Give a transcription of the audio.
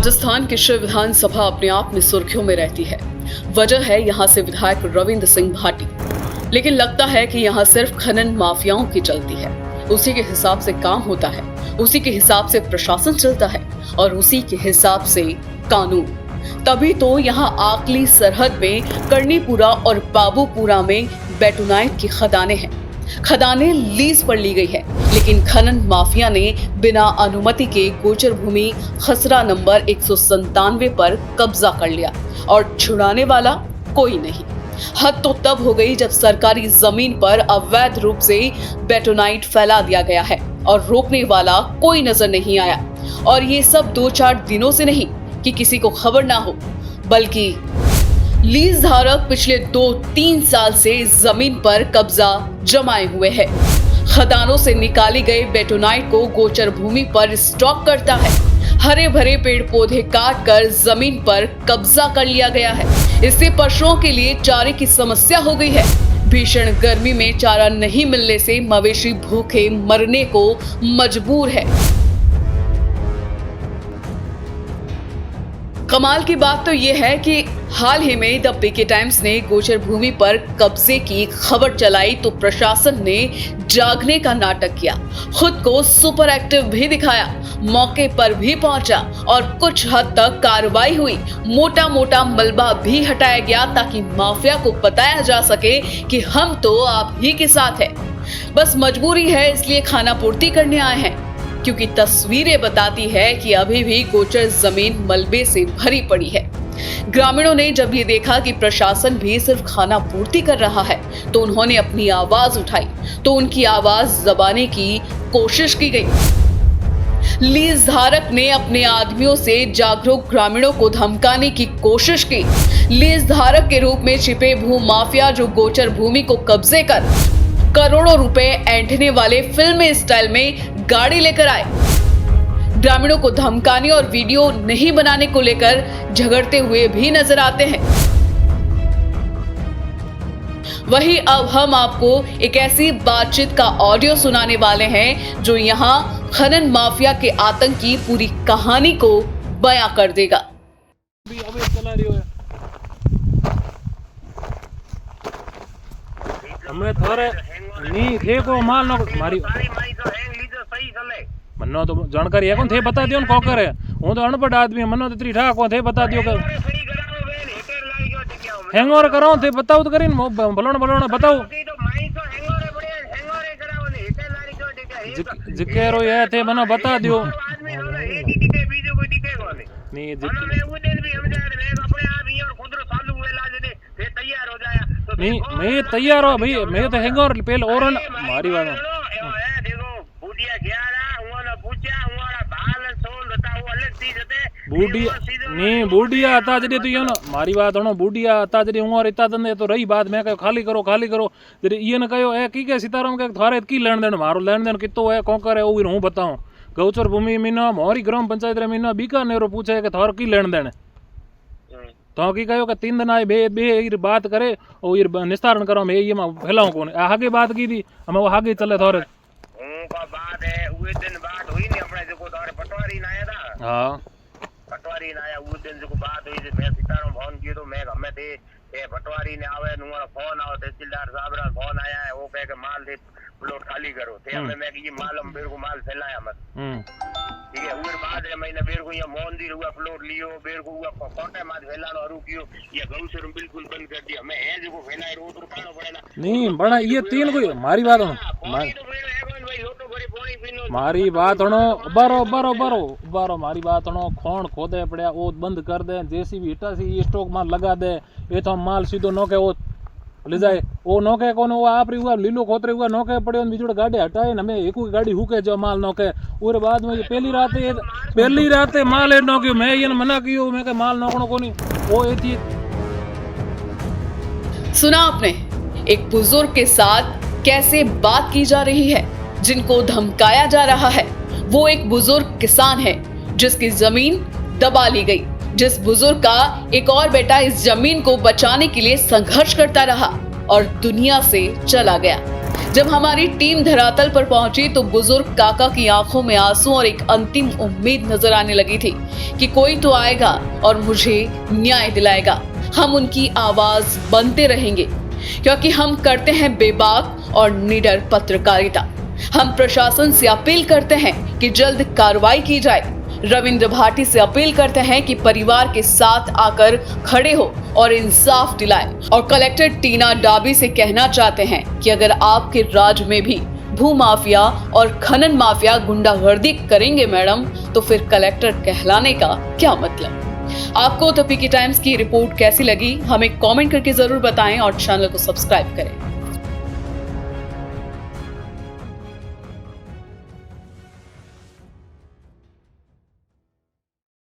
राजस्थान की शिव विधानसभा अपने आप में सुर्खियों में रहती है। वजह है यहाँ से विधायक रविंद्र सिंह भाटी। लेकिन लगता है कि यहाँ सिर्फ खनन माफियाओं की चलती है। उसी के हिसाब से काम होता है, उसी के हिसाब से प्रशासन चलता है और उसी के हिसाब से कानून। तभी तो यहाँ आकली सरहद में कर्णीपुरा और बाबूपुरा में बेटोनाइट की खदानें हैं। खदानें लीज पर ली गई है, लेकिन खनन माफिया ने बिना अनुमति के गोचर भूमि खसरा नंबर 197 पर कब्जा कर लिया और छुड़ाने वाला कोई नहीं। हद तो तब हो गई जब सरकारी जमीन पर अवैध रूप से बेटोनाइट फैला दिया गया है और रोकने वाला कोई नजर नहीं आया। और ये सब 2-4 दिनों से नहीं कि किसी को खबर ना हो, बल्कि लीज धारक पिछले 2-3 साल से जमीन पर कब्जा जमाए हुए है। खदानों से निकाली गई बेटोनाइट को गोचर भूमि पर स्टॉक करता है। हरे भरे पेड़ पौधे काट कर जमीन पर कब्जा कर लिया गया है। इससे पशुओं के लिए चारे की समस्या हो गई है। भीषण गर्मी में चारा नहीं मिलने से मवेशी भूखे मरने को मजबूर है। कमाल की बात तो यह है कि हाल ही में द पीके टाइम्स ने गोचर भूमि पर कब्जे की खबर चलाई तो प्रशासन ने जागने का नाटक किया, खुद को सुपर एक्टिव भी दिखाया, मौके पर भी पहुंचा और कुछ हद तक कार्रवाई हुई। मोटा मोटा मलबा भी हटाया गया ताकि माफिया को बताया जा सके कि हम तो आप ही के साथ हैं। बस मजबूरी है, इसलिए खाना पूर्ति करने आए हैं, क्योंकि तस्वीरें बताती है कि अभी भी गोचर जमीन मलबे से भरी पड़ी है। ग्रामीणों ने जब ये देखा कि प्रशासन भी सिर्फ खाना पूर्ति कर रहा है तो उन्होंने अपनी आवाज उठाई, तो उनकी आवाज दबाने की कोशिश की गई। लीज धारक ने अपने आदमियों से जागरूक ग्रामीणों को धमकाने की कोशिश की। लीज धारक के रूप में छिपे भू माफिया जो गोचर भूमि को कब्जे कर करोड़ों रुपए ऐंठने वाले फिल्मी स्टाइल में गाड़ी लेकर आए। ग्रामीणों को धमकाने और वीडियो नहीं बनाने को लेकर झगड़ते हुए भी नजर आते हैं। वहीं अब हम आपको एक ऐसी बातचीत का ऑडियो सुनाने वाले हैं जो यहाँ खनन माफिया के आतंक की पूरी कहानी को बयां कर देगा। हमें थोड़े नहीं थे को माल न मारी मन्नो तो जानकारी है कौन थे बता दियो को करे हूं तो अनपढ़ आदमी मन्नो तो त्री ठा को थे बता दियो कर हैंगओवर कराओ थे बताओ तो करीन बलोण बताओ जिकेरो ये थे मनो बता दियो नहीं नहीं मैं तैयार हो भाई मैं तो हैंगओवर पहले और मारी वाला बूढ़िया आता जडे तो ये ना मारी बात हणो बूढ़िया आता जडे उमर इता तने तो रही बात मैं कहो खाली करो जडे ये न कहो ए की के सीताराम के थारे की लेन देन मारो लेन देन कितो है कोकर है ओ हूं बताऊं गौचर भूमि मीना मोरी ग्राम पंचायत रे मीना बीकानेरो पूछे के थार की लेन देन तो की कहो कि 3 दिन आए बे बात करे और निस्तारण करो मैं ये फैलाऊं कौन आगे बात की थी हमें वो आगे चले थारे का बात है उस दिन बात हुई नहीं अपने जो थारे पटवारी ना आया था। हां पटवारी ना आया उस दिन जो बात हुई मैं सीताराम फोन कियो तो मैं हमें थे ए पटवारी ने आवे नुरा फोन आओ तहसीलदार साहब रा फोन आया है वो कहे के माल दे प्लॉट खाली करो थे हमें मैं कि माल हम बेर को माल फैलाया मत ठीक है उर बाद रे महीने बेर को ये मंदिर हुआ प्लॉट लियो बेर को हुआ कोटे माल फैलानो अरु कियो ये गौशर बिल्कुल बंद कर दिया मैं है जो फैलाए रो तो कानो पड़ेला नहीं बड़ा ये 3 कोई मारी बात मारी बात हणो बारो मारी बात हणो खोण खोदे पड़या ओ बंद कर दे जेसीबी हिटा सी ये स्टॉक माल लगा दे ये तो माल सीधो नोके ओ ले जाए ओ नोके कोने वो आपरी हुआ लीलो खोतरे हुआ नोके पड़े बीजोड़ गाड़ी हटाए न मैं एक गाड़ी हुके जो माल नोके और बाद में पहली रात माल ए नोके मैं ये मना कियो मैं के माल नोकणो कोनी ओ एती सुना आपने एक बुजुर्ग के साथ कैसे बात की जा रही है, जिनको धमकाया जा रहा है। वो एक बुजुर्ग किसान है जिसकी जमीन दबा ली गई, जिस बुजुर्ग का एक और बेटा इस जमीन को बचाने के लिए संघर्ष करता रहा और दुनिया से चला गया। जब हमारी टीम धरातल पर पहुंची तो बुजुर्ग काका की आंखों में आंसू और एक अंतिम उम्मीद नजर आने लगी थी कि कोई तो आएगा और मुझे न्याय दिलाएगा। हम उनकी आवाज बनते रहेंगे क्योंकि हम करते हैं बेबाक और निडर पत्रकारिता। हम प्रशासन से अपील करते हैं कि जल्द कार्रवाई की जाए। रविंद्र भाटी से अपील करते हैं कि परिवार के साथ आकर खड़े हो और इंसाफ दिलाए। और कलेक्टर टीना डाबी से कहना चाहते हैं कि अगर आपके राज्य में भी भू माफिया और खनन माफिया गुंडागर्दी करेंगे मैडम, तो फिर कलेक्टर कहलाने का क्या मतलब। आपको द पीके टाइम्स की रिपोर्ट कैसी लगी हमें कमेंट करके जरूर बताएं और चैनल को सब्सक्राइब करें।